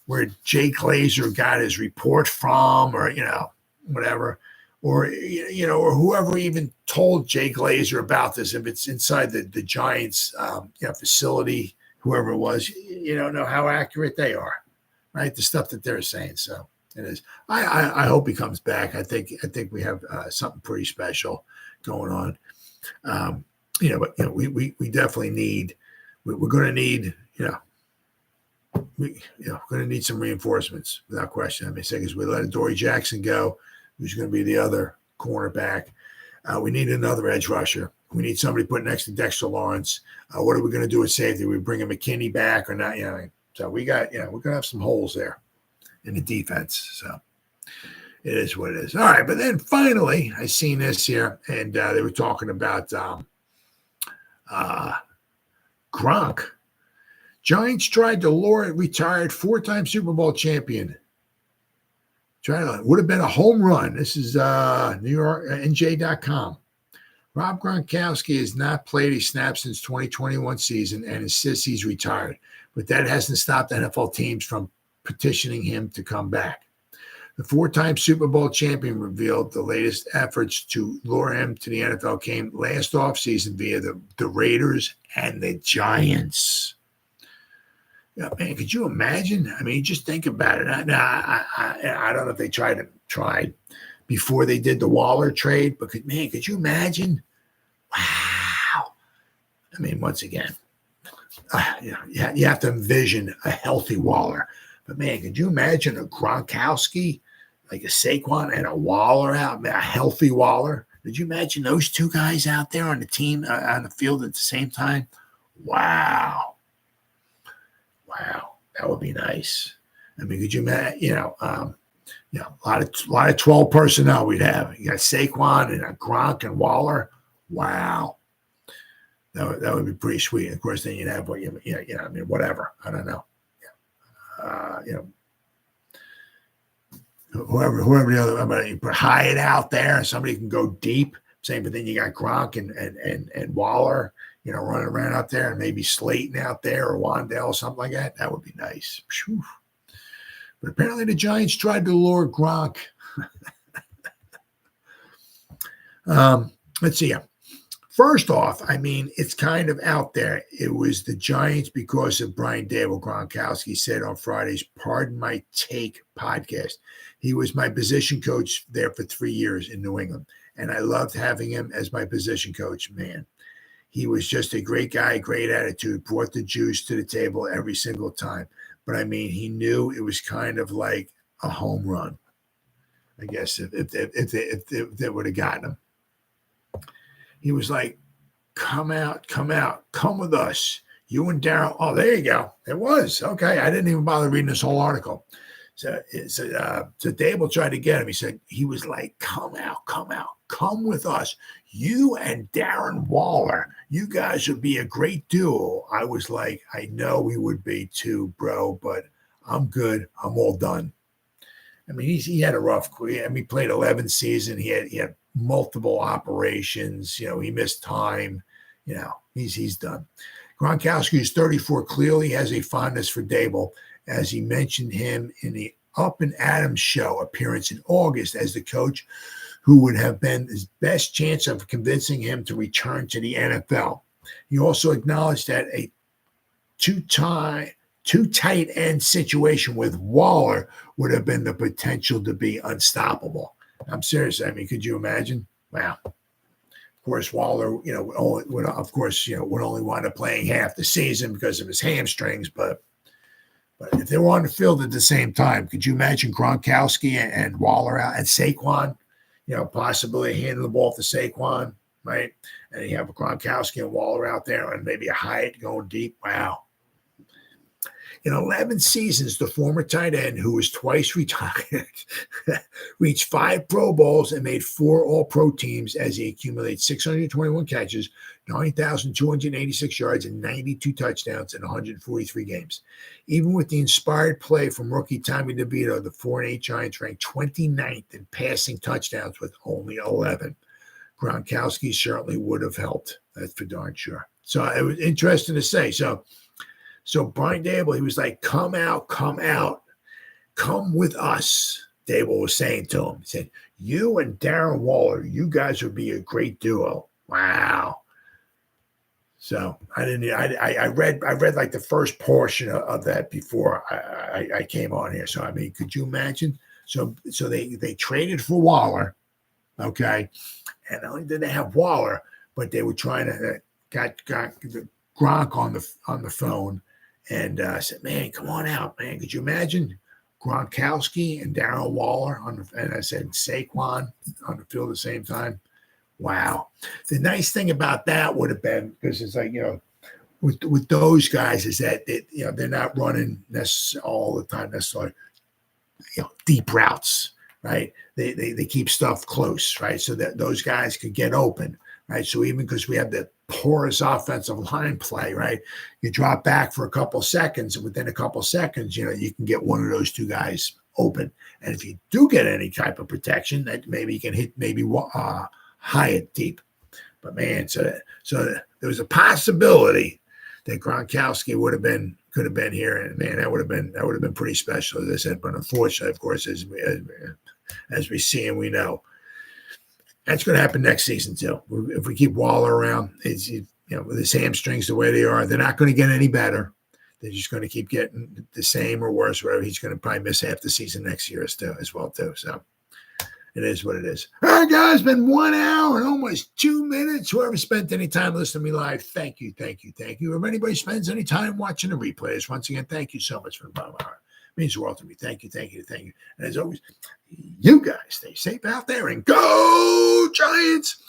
where Jay Glazer got his report from, or whatever. Or or whoever even told Jay Glazer about this, if it's inside the Giants facility, whoever it was, you don't know how accurate they are, right? The stuff that they're saying. So it is. I hope he comes back. I think we have something pretty special going on. But we definitely need. We're going to need we're going to need some reinforcements without question. I mean, because we let Adoree Jackson go, who's going to be the other cornerback. We need another edge rusher. We need somebody put next to Dexter Lawrence. What are we going to do at safety? We bring a McKinney back or not? So we got, we're going to have some holes there in the defense. So it is what it is. All right. But then finally, I seen this here, and they were talking about Gronk. Giants tried to lure a retired 4-time Super Bowl champion. Would have been a home run. This is New York NJ.com. Rob Gronkowski has not played a snap since 2021 season and insists he's retired, but that hasn't stopped NFL teams from petitioning him to come back. The 4-time Super Bowl champion revealed the latest efforts to lure him to the NFL came last offseason via the Raiders and the Giants. Yeah, man, could you imagine? I mean, just think about it. I don't know if they tried before they did the Waller trade, but could you imagine? Wow. I mean, once again, you have to envision a healthy Waller. But, man, could you imagine a Gronkowski, like a Saquon and a Waller out, a healthy Waller? Could you imagine those two guys out there on the team, on the field at the same time? Wow. Wow, that would be nice. I mean, could you imagine? A lot of 12 personnel we'd have. You got Saquon and a Gronk and Waller. Wow, that would be pretty sweet. Of course, then you'd have whatever. I don't know. Whoever the other. You put Hyatt out there. Somebody can go deep. Same, but then you got Gronk and Waller. Running around out there, and maybe Slayton out there or Wandale, something like that. That would be nice. Whew. But apparently the Giants tried to lure Gronk. Let's see. First off, I mean, it's kind of out there. It was the Giants because of Brian Daboll. Gronkowski said on Friday's Pardon My Take podcast. He was my position coach there for 3 years in New England, and I loved having him as my position coach, man. He was just a great guy, great attitude, brought the juice to the table every single time. But, I mean, he knew it was kind of like a home run, I guess, if they would have gotten him. He was like, come out, come with us. You and Darryl. Oh, there you go. It was. Okay, I didn't even bother reading this whole article. So Dable tried to get him. He was like, come with us. You and Darren Waller, you guys would be a great duo. I was like, I know we would be too, bro, but I'm good. I'm all done. I mean, he had a rough career. I mean, he played 11 seasons. He had multiple operations. He missed time. He's done. Gronkowski, who's 34, clearly has a fondness for Dable, as he mentioned him in the Up and Adams show appearance in August as the coach who would have been his best chance of convincing him to return to the NFL. He also acknowledged that a two tight end situation with Waller would have been the potential to be unstoppable. I'm serious. I mean, could you imagine? Wow. Of course, Waller, would only wind up playing half the season because of his hamstrings, but But if they were on the field at the same time, could you imagine Gronkowski and Waller out and Saquon, possibly handing the ball to Saquon, right? And you have Gronkowski and Waller out there and maybe a Hyatt going deep. Wow. In 11 seasons, the former tight end, who was twice retired, reached 5 Pro Bowls and made 4 All-Pro teams as he accumulated 621 catches, 9,286 yards, and 92 touchdowns in 143 games. Even with the inspired play from rookie Tommy DeVito, the 4-8 Giants ranked 29th in passing touchdowns with only 11. Gronkowski certainly would have helped. That's for darn sure. So it was interesting to say. So Brian Daboll, he was like, come out, come with us. Daboll was saying to him, he said, you and Darren Waller, you guys would be a great duo. Wow. So I read like the first portion of that before I came on here. So I mean, could you imagine? So they traded for Waller, okay, and not only did they have Waller, but they were trying to got Gronk on the phone. And I said, man, come on out, man. Could you imagine Gronkowski and Darren Waller and I said Saquon on the field at the same time? Wow. The nice thing about that would have been, because it's like, with those guys is that they're not running all the time necessarily, deep routes, right? They keep stuff close, right? So that those guys could get open, right? So even because we have the porous offensive line play, right? You drop back for a couple seconds, and within a couple seconds, you can get one of those two guys open. And if you do get any type of protection, that maybe you can hit Hyatt deep. But man, so there was a possibility that Gronkowski could have been here, and man, that would have been pretty special, as I said. But unfortunately, of course, as we see and we know, that's going to happen next season too. If we keep Waller around, with his hamstrings the way they are, they're not going to get any better. They're just going to keep getting the same or worse. Whatever. He's going to probably miss half the season next year as well too. So it is what it is. All right, guys, it's been 1 hour and almost 2 minutes. Whoever spent any time listening to me live, thank you. If anybody spends any time watching the replays, once again, thank you so much for the bottom of my heart. It means the world to me. Thank you. And as always, you guys stay safe out there and go Giants.